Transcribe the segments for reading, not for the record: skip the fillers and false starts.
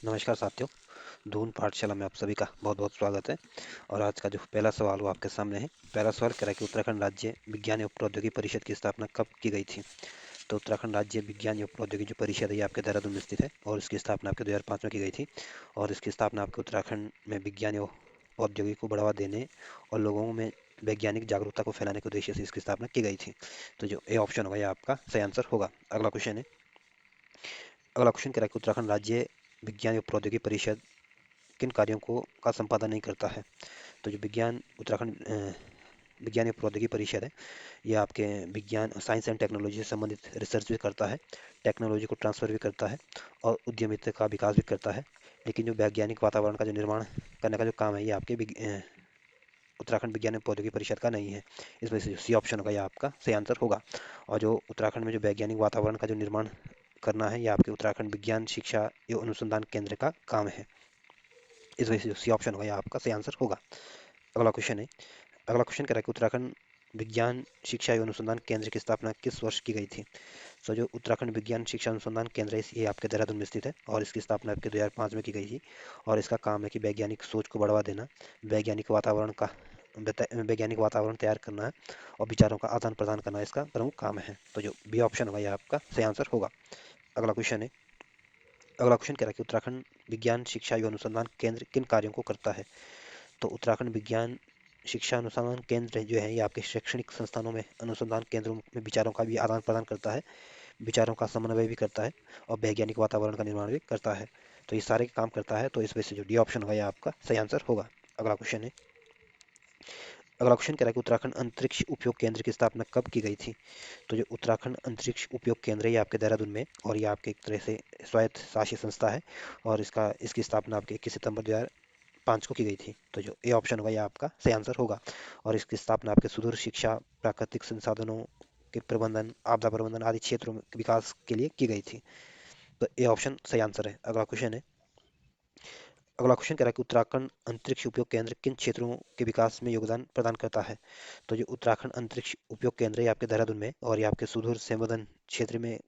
नमस्कार साथियों। धून पाठशाला में आप सभी का बहुत बहुत स्वागत है। और आज का जो पहला सवाल वो आपके सामने है। पहला सवाल कह रहा है कि उत्तराखंड राज्य विज्ञान एवं प्रौद्योगिकी परिषद की स्थापना कब की गई थी। तो उत्तराखंड राज्य विज्ञान एवं प्रौद्योगिकी जो परिषद है ये आपके देहरादून में स्थित है और इसकी स्थापना आपके 2005 में की गई थी। और इसकी स्थापना आपके उत्तराखंड में विज्ञान एवं प्रौद्योगिकी को बढ़ावा देने और लोगों में वैज्ञानिक जागरूकता को फैलाने के उद्देश्य से इसकी स्थापना की गई थी। तो जो ए ऑप्शन होगा ये आपका सही आंसर होगा। अगला क्वेश्चन है। अगला क्वेश्चन कह रहा है कि उत्तराखंड राज्य विज्ञान एवं प्रौद्योगिकी परिषद किन कार्यों को का संपादन नहीं करता है। तो जो उत्तराखंड विज्ञान एवं प्रौद्योगिकी परिषद है ये आपके विज्ञान साइंस एंड टेक्नोलॉजी से संबंधित रिसर्च भी करता है, टेक्नोलॉजी को ट्रांसफर भी करता है और उद्यमिता का विकास भी करता है। लेकिन जो वैज्ञानिक वातावरण का जो निर्माण करने का जो काम है ये आपके उत्तराखंड विज्ञान एवं प्रौद्योगिकी परिषद का नहीं है। इस वजह से सी ऑप्शन होगा ये आपका सही आंसर होगा। और जो उत्तराखंड में जो वैज्ञानिक वातावरण का जो निर्माण करना है ये आपके उत्तराखंड विज्ञान शिक्षा एवं अनुसंधान केंद्र का काम है। इस वजह से सी ऑप्शन होगा ये आपका सही आंसर होगा। अगला क्वेश्चन है। अगला क्वेश्चन कह रहा है कि उत्तराखंड विज्ञान शिक्षा एवं अनुसंधान केंद्र की स्थापना किस वर्ष की गई थी। तो जो उत्तराखंड विज्ञान शिक्षा अनुसंधान केंद्र है ये आपके देहरादून में स्थित है और इसकी स्थापना आपके 2005 में की गई थी। और इसका काम है कि वैज्ञानिक सोच को बढ़ावा देना, वैज्ञानिक वातावरण का वैज्ञानिक वातावरण तैयार करना है और विचारों का आदान प्रदान करना इसका प्रमुख काम है। तो जो बी ऑप्शन होगा ये आपका सही आंसर होगा। अगला क्वेश्चन है। अगला क्वेश्चन कह रहा है कि उत्तराखंड विज्ञान शिक्षा एवं अनुसंधान केंद्र किन कार्यों को करता है। तो उत्तराखंड विज्ञान शिक्षा अनुसंधान केंद्र जो है ये आपके शैक्षणिक संस्थानों में अनुसंधान केंद्रों में विचारों का भी आदान प्रदान करता है, विचारों का समन्वय भी करता है और वैज्ञानिक वातावरण का निर्माण भी करता है। तो ये सारे काम करता है। तो इस वजह से जो डी ऑप्शन होगा ये आपका सही आंसर होगा। अगला क्वेश्चन है। अगला क्वेश्चन कह रहा है कि उत्तराखंड अंतरिक्ष उपयोग केंद्र की स्थापना कब की गई थी। तो जो उत्तराखंड अंतरिक्ष उपयोग केंद्र है ये आपके देहरादून में और ये आपके एक तरह से स्वायत्त शासी संस्था है। और इसकी स्थापना आपके 21 सितंबर 2005 को की गई थी। तो जो ए ऑप्शन होगा ये आपका सही आंसर होगा। और इसकी स्थापना आपके सुदूर शिक्षा, प्राकृतिक संसाधनों के प्रबंधन, आपदा प्रबंधन आदि क्षेत्रों में विकास के लिए की गई थी। तो ए ऑप्शन सही आंसर है। अगला क्वेश्चन है। अगला क्वेश्चन कह रहा है कि उत्तराखंड अंतरिक्ष उपयोग केंद्र किन क्षेत्रों के विकास में योगदान प्रदान करता है। तो जो उत्तराखंड अंतरिक्ष उपयोग केंद्र है ये आपके देहरादून में और ये आपके सुदूर संवेदन क्षेत्र में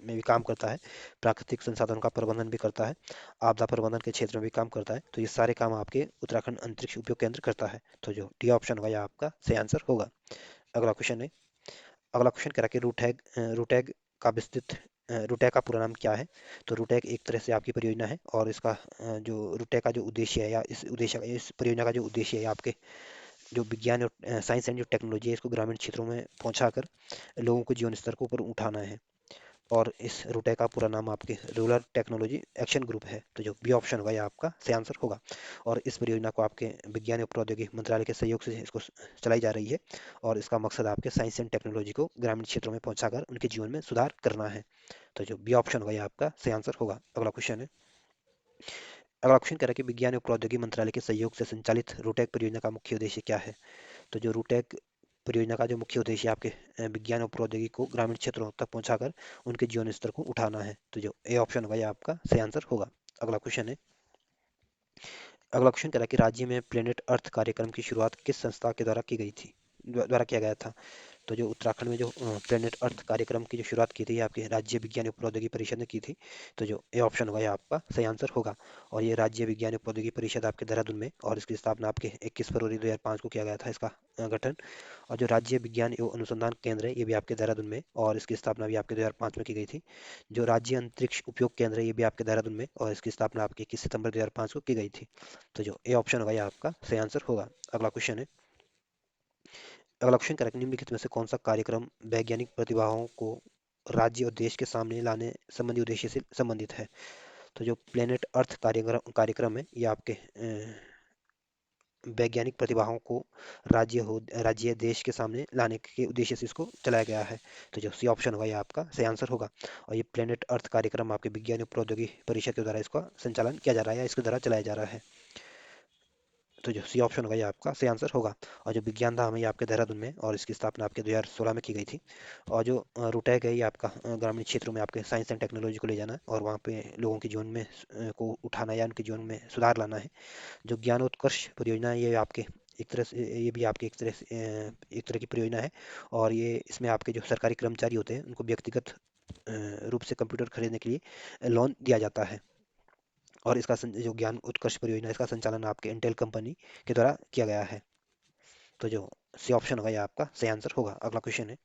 भी काम करता है, प्राकृतिक संसाधनों का प्रबंधन भी करता है, आपदा प्रबंधन के क्षेत्र में भी काम करता है। तो ये सारे काम आपके उत्तराखंड अंतरिक्ष उपयोग केंद्र करता है। तो जो डी ऑप्शन होगा ये आपका सही आंसर होगा। अगला क्वेश्चन है। अगला क्वेश्चन कह रहा है कि रूटैग का विस्तृत रूटैग का पूरा नाम क्या है। तो रूटैग एक तरह से आपकी परियोजना है और इसका जो रूटैग का जो उद्देश्य है या इस परियोजना का जो उद्देश्य है आपके जो विज्ञान और साइंस एंड जो टेक्नोलॉजी है इसको ग्रामीण क्षेत्रों में पहुंचाकर लोगों के जीवन स्तर को ऊपर उठाना है। और इस रूटैग का पूरा नाम आपके रूरल टेक्नोलॉजी एक्शन ग्रुप है। तो जो बी ऑप्शन होगा ये आपका सही आंसर होगा। और इस परियोजना को आपके विज्ञान एवं प्रौद्योगिकी मंत्रालय के सहयोग से इसको चलाई जा रही है। और इसका मकसद आपके साइंस एंड टेक्नोलॉजी को ग्रामीण क्षेत्रों में पहुंचाकर उनके जीवन में सुधार करना है। तो जो बी ऑप्शन होगा ये आपका सही आंसर होगा। अगला क्वेश्चन है। अगला क्वेश्चन कह रहा है कि विज्ञान एवं प्रौद्योगिकी मंत्रालय के सहयोग से संचालित रूटैक परियोजना का मुख्य उद्देश्य क्या है। तो जो रूटैक परियोजना का जो मुख्य उद्देश्य है आपके विज्ञान और प्रौद्योगिकी को ग्रामीण क्षेत्रों तक पहुंचाकर उनके जीवन स्तर को उठाना है। तो जो ए ऑप्शन होगा ये आपका सही आंसर होगा। अगला क्वेश्चन है। अगला क्वेश्चन कह रहा है कि राज्य में प्लेनेट अर्थ कार्यक्रम की शुरुआत किस संस्था के द्वारा की गई थी, द्वारा किया गया था। तो जो उत्तराखंड में जो प्लेनेट अर्थ कार्यक्रम की जो शुरुआत की थी ये आपके राज्य विज्ञान एवं प्रौद्योगिकी परिषद ने की थी। तो जो ए ऑप्शन होगा ये आपका सही आंसर होगा। और ये राज्य विज्ञान एवं प्रौद्योगिकी परिषद आपके देहरादून में और इसकी स्थापना आपके 21 फरवरी 2005 को किया गया था इसका गठन। और जो राज्य विज्ञान एवं अनुसंधान केंद्र है ये भी आपके देहरादून में और इसकी स्थापना भी आपके 2005 में की गई थी। जो राज्य अंतरिक्ष उपयोग केंद्र है ये भी आपके देहरादून में और इसकी स्थापना आपके 21 सितंबर 2005 को की गई थी। तो जो ए ऑप्शन होगा ये आपका सही आंसर होगा। अगला क्वेश्चन है। अगला क्वेश्चन करेक्ट निम्नलिखित में से कौन सा कार्यक्रम वैज्ञानिक प्रतिभाओं को राज्य और देश के सामने लाने संबंधी उद्देश्य से संबंधित है। तो जो प्लेनेट अर्थ कार्यक्रम है ये आपके वैज्ञानिक प्रतिभाओं को राज्य देश के सामने लाने के उद्देश्य से इसको चलाया गया है। तो जो सी ऑप्शन होगा ये आपका सही आंसर होगा। और ये प्लेनेट अर्थ कार्यक्रम आपके विज्ञान एवं प्रौद्योगिकी परिषद के द्वारा इसका संचालन किया जा रहा है या इसके द्वारा चलाया जा रहा है। तो जो सी ऑप्शन होगा ये आपका सही आंसर होगा। और जो विज्ञान धाम है ये आपके देहरादून में और इसकी स्थापना आपके 2016 में की गई थी। और जो रूटैग है ये आपका ग्रामीण क्षेत्रों में आपके साइंस एंड टेक्नोलॉजी को ले जाना है और वहाँ पे लोगों के जीवन में को उठाना या उनके जीवन में सुधार लाना है। जो ज्ञानोत्कर्ष परियोजना है ये आपके एक तरह से ये भी आपके एक तरह की परियोजना है। और ये इसमें आपके जो सरकारी कर्मचारी होते हैं उनको व्यक्तिगत रूप से कंप्यूटर खरीदने के लिए लोन दिया जाता है। और इसका जो ज्ञान उत्कर्ष परियोजना, इसका संचालन आपके इंटेल कंपनी के द्वारा किया गया है। तो जो सी ऑप्शन होगा ये आपका सही आंसर होगा। अगला क्वेश्चन है।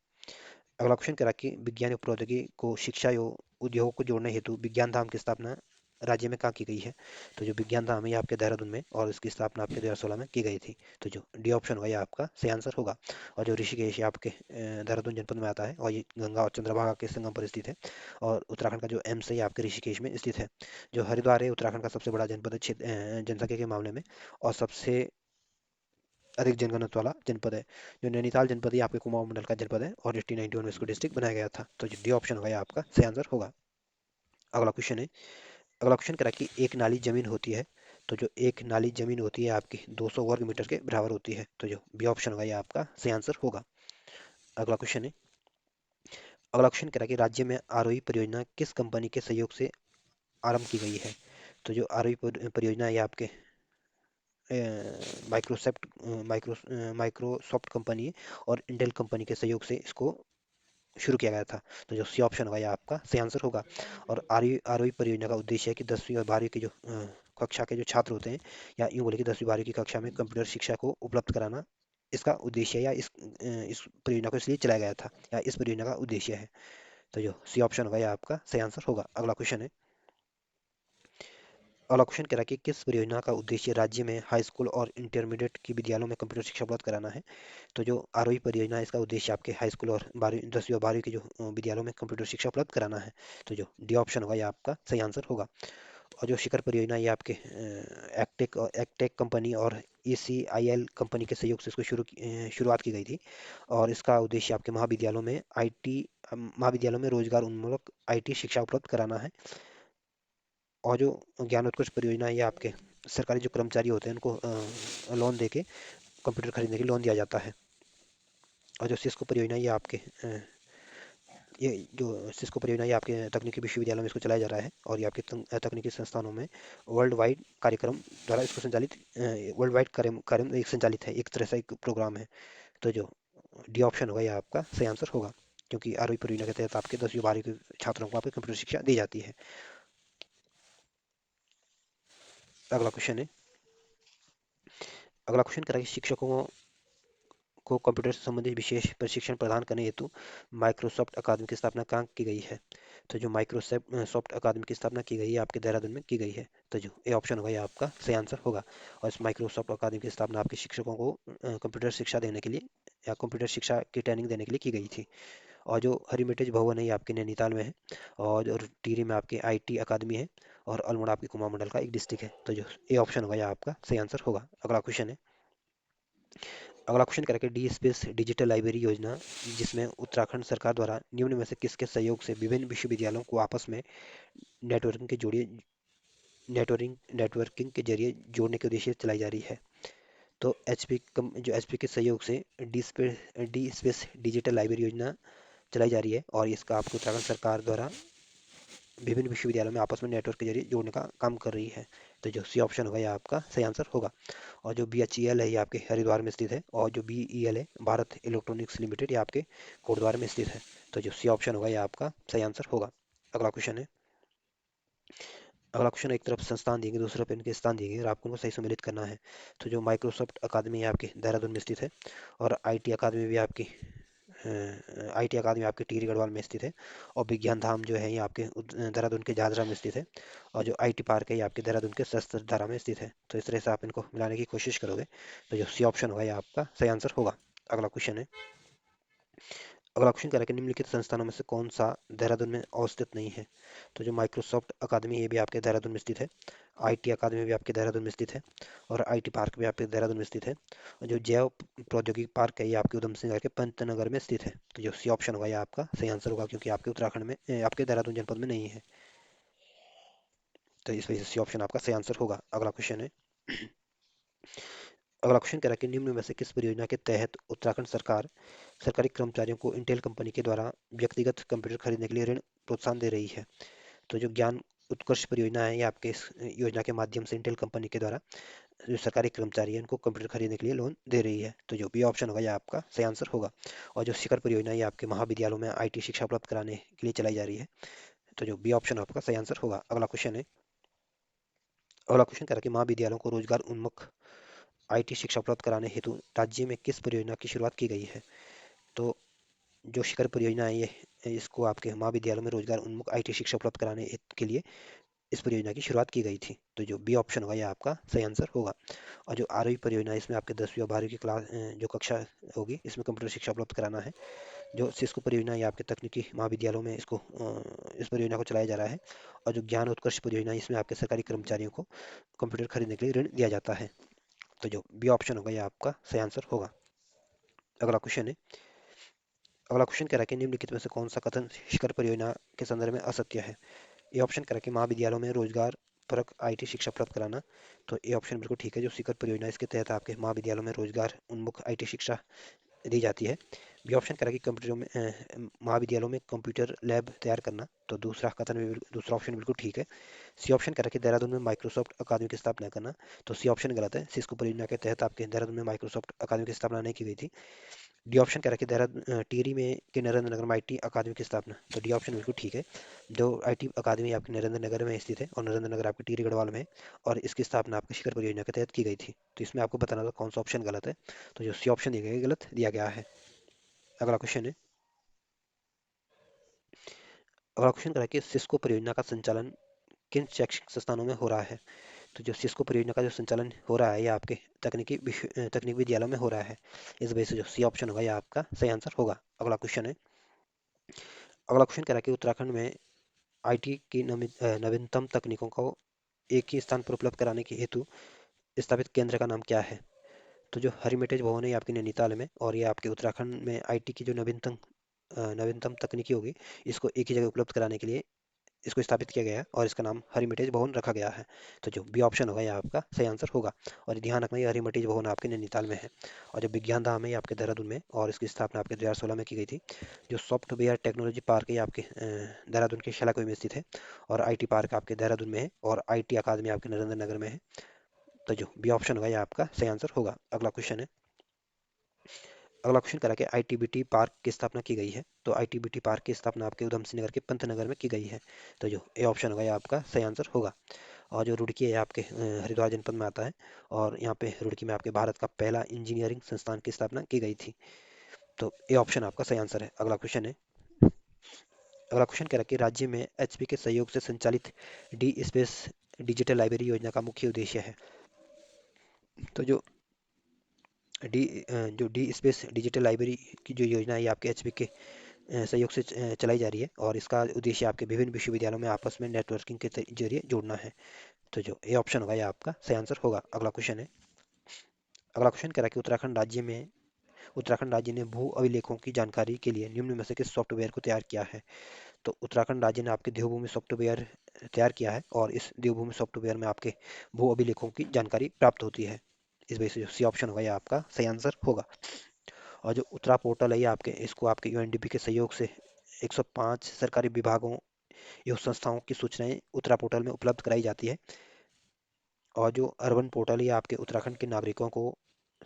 अगला क्वेश्चन कह रहा है कि विज्ञान एवं प्रौद्योगिकी को शिक्षा एवं उद्योग को जोड़ने हेतु विज्ञान धाम की स्थापना राज्य में कहाँ की गई है? तो जो विज्ञान धाम है ये आपके देहरादून में, और इसकी स्थापना आपके 2016 में की गई थी। तो जो डी ऑप्शन होगा ये आपका सही आंसर होगा। और जो ऋषिकेश ये आपके देहरादून जनपद में आता है, और ये गंगा और चंद्रभागा के संगम पर स्थित है। और उत्तराखंड का जो एम्स है ये आपके ऋषिकेश में स्थित है। जो हरिद्वार है उत्तराखंड का सबसे बड़ा जनपद है जनसंख्या के मामले में, और सबसे अधिक जनघनत्व वाला जनपद है। जो नैनीताल जनपद है आपके कुमाऊं मंडल का जनपद है, और 1891 में इसको डिस्ट्रिक्ट बनाया गया था। तो जो डी ऑप्शन होगा ये आपका सही आंसर होगा। अगला क्वेश्चन है। अगला क्वेश्चन करा कि एक नाली जमीन होती है। तो जो एक नाली जमीन होती है आपकी 200 वर्ग मीटर के बराबर होती है। तो जो बी ऑप्शन होगा ये आपका सही आंसर होगा। अगला क्वेश्चन है। अगला क्वेश्चन करा कि राज्य में आरोही परियोजना किस कंपनी के सहयोग से आरंभ की गई है? तो जो आरोही परियोजना है ये आपके माइक्रोसॉफ्ट माइक्रोसॉफ्ट कंपनी है, और इंटेल कंपनी के सहयोग से इसको शुरू किया गया था। तो जो सी ऑप्शन होगा ये आपका सही आंसर होगा। और आरओई आरओई परियोजना का उद्देश्य है कि 10वीं और 12वीं के जो कक्षा के जो छात्र होते हैं, या यूँ बोले कि 10वीं 12वीं की कक्षा में कंप्यूटर शिक्षा को उपलब्ध कराना इसका उद्देश्य है, या इस परियोजना को इसलिए चलाया गया था, या इस परियोजना का उद्देश्य है। तो जो सी ऑप्शन होगा ये आपका सही आंसर होगा। अगला क्वेश्चन है। अगला क्वेश्चन कह रहा है कि किस परियोजना का उद्देश्य राज्य में हाई स्कूल और इंटरमीडिएट की विद्यालयों में कंप्यूटर शिक्षा उपलब्ध कराना है? तो जो आरोही परियोजना है इसका उद्देश्य आपके हाई स्कूल और 10वीं और 12वीं के जो विद्यालयों में कंप्यूटर शिक्षा उपलब्ध कराना है। तो जो डी ऑप्शन होगा ये आपका सही आंसर होगा। और जो शिखर परियोजना ये आपके एक्टेक कंपनी और ECIL कंपनी के सहयोग से इसको शुरुआत की गई थी। और इसका उद्देश्य आपके महाविद्यालयों में रोजगार उन्मुख IT शिक्षा उपलब्ध कराना है। और जो ज्ञान उत्कर्ष परियोजना है ये आपके सरकारी जो कर्मचारी होते हैं उनको लोन देके कंप्यूटर खरीदने के लिए लोन दिया जाता है। और जो सिस्को परियोजना ये आपके ये जो सिस्को परियोजना ये आपके तकनीकी विश्वविद्यालय में इसको चलाया जा रहा है, और ये आपके तकनीकी संस्थानों में वर्ल्ड वाइड कार्यक्रम द्वारा इसको संचालित वर्ल्ड वाइड कार्यक्रम एक संचालित है, एक तरह से एक प्रोग्राम है। तो जो डी ऑप्शन होगा ये आपका सही आंसर होगा, क्योंकि आरवी परियोजना के तहत आपके 10वीं 12वीं के छात्रों को आपकी कंप्यूटर शिक्षा दी जाती है। अगला क्वेश्चन है। अगला क्वेश्चन करेंगे शिक्षकों को कंप्यूटर से संबंधित विशेष प्रशिक्षण प्रदान करने हेतु माइक्रोसॉफ्ट अकादमी की स्थापना कहाँ की गई है? तो जो माइक्रोसॉफ्ट सॉफ्ट अकादमी की स्थापना की गई है आपके देहरादून में की गई है। तो जो ए ऑप्शन होगा ये आपका सही आंसर होगा। और इस माइक्रोसॉफ्ट अकादमी की स्थापना आपके शिक्षकों को कंप्यूटर शिक्षा देने के लिए, या कंप्यूटर शिक्षा की ट्रेनिंग देने के लिए की गई थी। और जो हेरिटेज भवन है ये आपके नैनीताल में है। और टिहरी में आपके IT अकादमी है। और अल्मोड़ा आपके कुमाऊं मंडल का एक डिस्ट्रिक्ट है। तो जो ए ऑप्शन होगा ये आपका सही आंसर होगा। अगला क्वेश्चन है। अगला क्वेश्चन करेंगे डी स्पेस डिजिटल लाइब्रेरी योजना, जिसमें उत्तराखंड सरकार द्वारा निम्न में से किसके सहयोग से विभिन्न विश्वविद्यालयों को आपस में नेटवर्किंग के जोड़िए नेटवर्किंग के जरिए जोड़ने के उद्देश्य से चलाई जा रही है? तो HP के सहयोग से डी स्पेस डिजिटल लाइब्रेरी योजना चलाई जा रही है, और इसका आपको उत्तराखंड सरकार द्वारा विभिन्न विश्वविद्यालयों में आपस में नेटवर्क के जरिए जोड़ने का काम कर रही है। तो जो सी ऑप्शन होगा ये आपका सही आंसर होगा। और जो BHEL है ये आपके हरिद्वार में स्थित है, और जो BEL है भारत इलेक्ट्रॉनिक्स लिमिटेड ये आपके कोटद्वार में स्थित है। तो जो सी ऑप्शन होगा ये आपका सही आंसर होगा। अगला क्वेश्चन है। अगला क्वेश्चन, एक तरफ संस्थान दिए गए, दूसरी तरफ इनके स्थान दिए गए, और आपको उनको सही सम्मिलित करना है। तो जो माइक्रोसॉफ्ट अकादमी है आपके देहरादून में स्थित है। और IT अकादमी भी आपकी IT अकादमी आपके टिहरी गढ़वाल में स्थित है। और विज्ञान धाम जो है ये आपके देहरादून के जादरा में स्थित है। और जो IT पार्क है ये आपके देहरादून के शस्त्रधारा में स्थित है। तो इस तरह से आप इनको मिलाने की कोशिश करोगे, तो जो सी ऑप्शन होगा ये आपका सही आंसर होगा। अगला क्वेश्चन है। अगला क्वेश्चन कह रहा है कि निम्नलिखित संस्थानों में से कौन सा देहरादून में अवस्थित नहीं है? तो जो माइक्रोसॉफ्ट अकादमी ये भी आपके देहरादून में स्थित है। IT अकादमी भी आपके देहरादून में स्थित है। और IT पार्क भी आपके देहरादून में स्थित है। और जो जैव प्रौद्योगिकी पार्क है ये आपके उधम सिंह नगर के पंतनगर में स्थित है। तो जो सी ऑप्शन होगा ये आपका सही आंसर होगा, क्योंकि आपके उत्तराखंड में आपके देहरादून जनपद में नहीं है। तो इस वजह से सी ऑप्शन आपका सही आंसर होगा। अगला क्वेश्चन है। अगला क्वेश्चन कह रहा है कि निम्न में से किस परियोजना के तहत उत्तराखंड सरकार सरकारी कर्मचारियों को इंटेल कंपनी के द्वारा व्यक्तिगत कंप्यूटर खरीदने के लिए ऋण प्रोत्साहन दे रही है? तो जो ज्ञान उत्कर्ष परियोजना है ये आपके इस योजना के माध्यम से इंटेल कंपनी के द्वारा जो सरकारी कर्मचारी हैं उनको कंप्यूटर खरीदने के लिए लोन दे रही है। तो जो बी ऑप्शन होगा ये आपका सही आंसर होगा। और जो शिखर परियोजना ये आपके महाविद्यालयों में IT शिक्षा उपलब्ध कराने के लिए चलाई जा रही है। तो जो बी ऑप्शन आपका सही आंसर होगा। अगला क्वेश्चन है। अगला क्वेश्चन कह रहा है कि महाविद्यालयों को रोजगार उन्मुख आईटी शिक्षा उपलब्ध कराने हेतु राज्य में किस परियोजना की शुरुआत की गई है? तो जो शिखर परियोजना है ये इसको आपके महाविद्यालयों में रोजगार उन्मुख आईटी शिक्षा उपलब्ध कराने के लिए इस परियोजना की शुरुआत की गई थी। तो जो बी ऑप्शन होगा ये आपका सही आंसर होगा। और जो 8वीं परियोजना है, इसमें आपके 10वीं और 12वीं की क्लास जो कक्षा होगी इसमें कंप्यूटर शिक्षा उपलब्ध कराना है। जो सिस्को परियोजना ये आपके तकनीकी महाविद्यालयों में इसको इस परियोजना को चलाया जा रहा है। और जो ज्ञान उत्कर्ष परियोजना है, इसमें आपके सरकारी कर्मचारियों को कंप्यूटर खरीदने के लिए ऋण दिया जाता है। तो जो बी ऑप्शन होगा ये आपका सही आंसर होगा। अगला क्वेश्चन है, अगला क्वेश्चन कह रहा है कि निम्नलिखित में से कौन सा कथन शिखर परियोजना के संदर्भ में असत्य है? ये ऑप्शन कह रहा है कि महाविद्यालयों में रोजगार परक आईटी शिक्षा प्राप्त कराना। तो ये ऑप्शन बिल्कुल ठीक है। जो शिखर परियोजना इसके तहत आपके महाविद्यालयों में रोजगार उन्मुख आईटी शिक्षा दी जाती है। बी ऑप्शन कह रहा है कि कंप्यूटर में महाविद्यालयों में कंप्यूटर लैब तैयार करना। तो दूसरा कथन भी दूसरा ऑप्शन बिल्कुल ठीक है। सी ऑप्शन कह रहा है कि देहरादून में माइक्रोसॉफ्ट अकादमी की स्थापना करना। तो सी ऑप्शन गलत है। सिस्को परियोजना के तहत आपके देहरादून में माइक्रोसॉफ्ट अकादमी की स्थापना नहीं की गई थी। डी ऑप्शन कह रहा है कि देहरादून टिहरी में के नरेंद्र नगर में आईटी अकादमी की स्थापना। तो डी ऑप्शन बिल्कुल ठीक है। जो आईटी अकादमी आपके नरेंद्र नगर में स्थित है और नरेंद्र नगर आपके टिहरी गढ़वाल में है। और इसकी स्थापना आपकी शिखर परियोजना के तहत की गई थी। तो इसमें आपको बताना था कौन सा ऑप्शन गलत है। तो जो सी ऑप्शन दिया गया है, गलत दिया गया है। अगला क्वेश्चन है, अगला क्वेश्चन कह रहा है कि सिस्को परियोजना का संचालन किन शैक्षिक संस्थानों में हो रहा है? तो जो सिस्को परियोजना का जो संचालन हो रहा है ये आपके तकनीकी विद्यालयों में हो रहा है। इस वजह से जो सी ऑप्शन होगा ये आपका सही आंसर होगा। अगला क्वेश्चन है, अगला क्वेश्चन कह रहा है कि उत्तराखंड में आईटी की नवीनतम तकनीकों को एक ही स्थान पर उपलब्ध कराने के हेतु स्थापित केंद्र का नाम क्या है? तो जो हेरिटेज भवन है ये आपके नैनीताल में, और ये आपके उत्तराखंड में आईटी की जो नवीनतम तकनीकी होगी इसको एक ही जगह उपलब्ध कराने के लिए इसको स्थापित किया गया है और इसका नाम हेरिटेज भवन रखा गया है। तो जो बी ऑप्शन होगा ये आपका सही आंसर होगा। और ध्यान रखना ये हेरिटेज भवन आपके नैनीताल में है। और जो विज्ञान धाम है ये आपके देहरादून में, और इसकी स्थापना आपके 2016 में की गई थी। जो सॉफ्टवेयर टेक्नोलॉजी पार्क है ये आपके देहरादून के शैलाकुई में स्थित है। और आईटी पार्क आपके देहरादून में है, और आईटी अकादमी आपके नरेंद्र नगर में है। तो जो बी ऑप्शन होगा ये आपका सही आंसर होगा। अगला क्वेश्चन है, अगला क्वेश्चन करा कि आईटीबीटी पार्क की स्थापना की गई है। तो आईटीबीटी पार्क की स्थापना आपके उधम सिंह नगर के पंतनगर में की गई है। तो जो ए ऑप्शन होगा ये आपका सही आंसर होगा। और जो रुड़की है आपके हरिद्वार जनपद में आता है। और यहाँ पे रुड़की में आपके भारत का पहला इंजीनियरिंग संस्थान की स्थापना की गई थी। तो ए ऑप्शन आपका सही आंसर है। अगला क्वेश्चन है, अगला क्वेश्चन कह रहा है कि राज्य में एचपी के सहयोग से संचालित डी स्पेस डिजिटल लाइब्रेरी योजना का मुख्य उद्देश्य है। तो डी जो डी स्पेस डिजिटल लाइब्रेरी की जो योजना है ये आपके एचपी के सहयोग से चलाई जा रही है। और इसका उद्देश्य आपके विभिन्न विश्वविद्यालयों में आपस में नेटवर्किंग के जरिए जोड़ना है। तो जो ए ऑप्शन होगा ये आपका सही आंसर होगा। अगला क्वेश्चन है, अगला क्वेश्चन कह रहा है कि उत्तराखंड राज्य ने भू अभिलेखों की जानकारी के लिए निम्न में से किस सॉफ्टवेयर को तैयार किया है? तो उत्तराखंड राज्य ने आपके देवभूमि सॉफ्टवेयर तैयार किया है, और इस देवभूमि सॉफ्टवेयर में आपके भू अभिलेखों की जानकारी प्राप्त होती है। इस वजह से जो सी ऑप्शन होगा ये आपका सही आंसर होगा। और जो उत्तरा पोर्टल है ये आपके इसको आपके यूएनडीपी के सहयोग से 105 सरकारी विभागों एवं संस्थाओं की सूचनाएं उत्तरा पोर्टल में उपलब्ध कराई जाती है। और जो अर्बन पोर्टल है आपके उत्तराखंड के नागरिकों को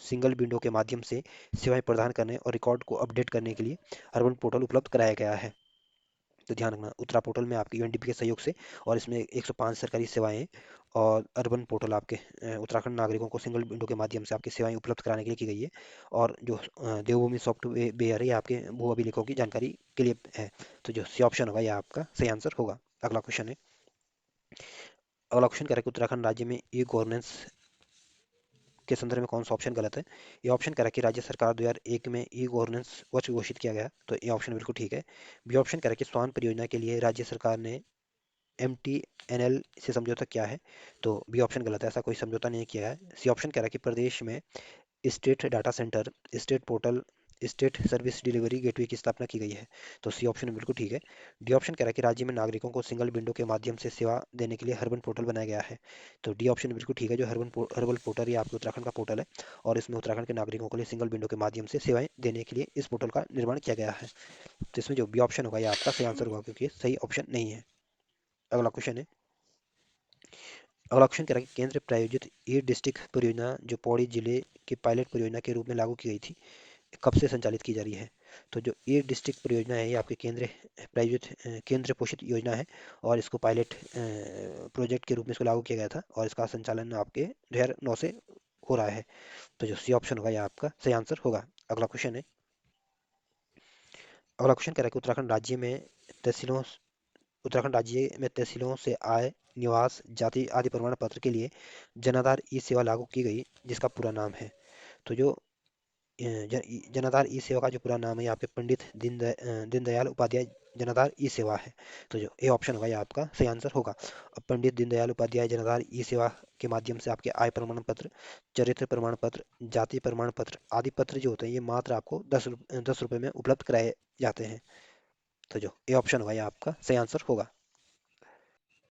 सिंगल विंडो के माध्यम से सेवाएं प्रदान करने और रिकॉर्ड को अपडेट करने के लिए अर्बन पोर्टल उपलब्ध कराया गया है। तो ध्यान रखना उत्तरा पोर्टल में आपके यूएनडीपी के सहयोग से, और इसमें 105 सरकारी सेवाएं और अर्बन पोर्टल आपके उत्तराखंड नागरिकों को सिंगल विंडो के माध्यम से आपकी सेवाएं उपलब्ध कराने के लिए की गई है। और जो देवभूमि सॉफ्टवेयर है ये आपके भू अभिलेखों की जानकारी के लिए है। तो जो सी ऑप्शन होगा ये आपका सही आंसर होगा। अगला क्वेश्चन है, अगला क्वेश्चन कह रहा है कि उत्तराखंड राज्य में ई गवर्नेंस के संदर्भ में कौन सा ऑप्शन गलत है? ये ऑप्शन कह रहा है कि राज्य सरकार 2001 में ई गवर्नेंस वर्ष घोषित किया गया। तो ये ऑप्शन बिल्कुल ठीक है। बी ऑप्शन कह रहा है कि स्वान परियोजना के लिए राज्य सरकार ने एम टी एन एल से समझौता किया है। तो बी ऑप्शन गलत है, ऐसा कोई समझौता नहीं किया है। सी ऑप्शन कह रहा है कि प्रदेश में state data centre, state portal, state service delivery gateway की स्थापना की गई है। तो सी ऑप्शन बिल्कुल ठीक है। डी ऑप्शन कह रहा है कि राज्य में नागरिकों को सिंगल विंडो के माध्यम से सेवा देने के लिए हर्बन पोर्टल बनाया गया है। तो डी ऑप्शन बिल्कुल ठीक है। जो हर्बल पोर्टल ये आपके उत्तराखंड का पोर्टल है, और इसमें उत्तराखंड के नागरिकों के लिए सिंगल विंडो के माध्यम से सेवाएं देने के लिए इस पोर्टल का निर्माण किया गया है। तो इसमें जो बी ऑप्शन होगा ये आपका सही आंसर होगा, क्योंकि ये सही ऑप्शन नहीं है। अगला क्वेश्चन है, अगला क्वेश्चन कह रहा है कि केंद्र प्रायोजित ई डिस्ट्रिक्ट परियोजना जो पौड़ी जिले की पायलट परियोजना के रूप में लागू की गई थी, कब से संचालित की जा रही है? तो जो ई डिस्ट्रिक्ट परियोजना है ये आपके केंद्र प्रायोजित केंद्र पोषित योजना है, और इसको पायलट प्रोजेक्ट के रूप में इसको लागू किया गया था, और इसका संचालन आपके 2009 से हो रहा है। तो जो सी ऑप्शन होगा ये आपका सही आंसर होगा। अगला क्वेश्चन है, अगला क्वेश्चन कह रहा है कि तहसीलों उत्तराखंड राज्य में तहसीलों से आय, निवास, जाति आदि प्रमाण पत्र के लिए जनाधार ई सेवा लागू की गई, जिसका पूरा नाम है। तो जो जनाधार ई सेवा का जो पूरा नाम है, यहाँ पे पंडित दीनदयाल उपाध्याय जनाधार ई सेवा है। तो जो ए ऑप्शन होगा ये आपका सही आंसर होगा। अब पंडित दीनदयाल उपाध्याय जनाधार ई सेवा के माध्यम से आपके आय प्रमाण पत्र, चरित्र प्रमाण पत्र, जाति प्रमाण पत्र आदि पत्र जो होते हैं ये मात्र आपको 10 रुपये में उपलब्ध कराए जाते हैं। तो जो ए ऑप्शन होगा ये आपका सही आंसर होगा।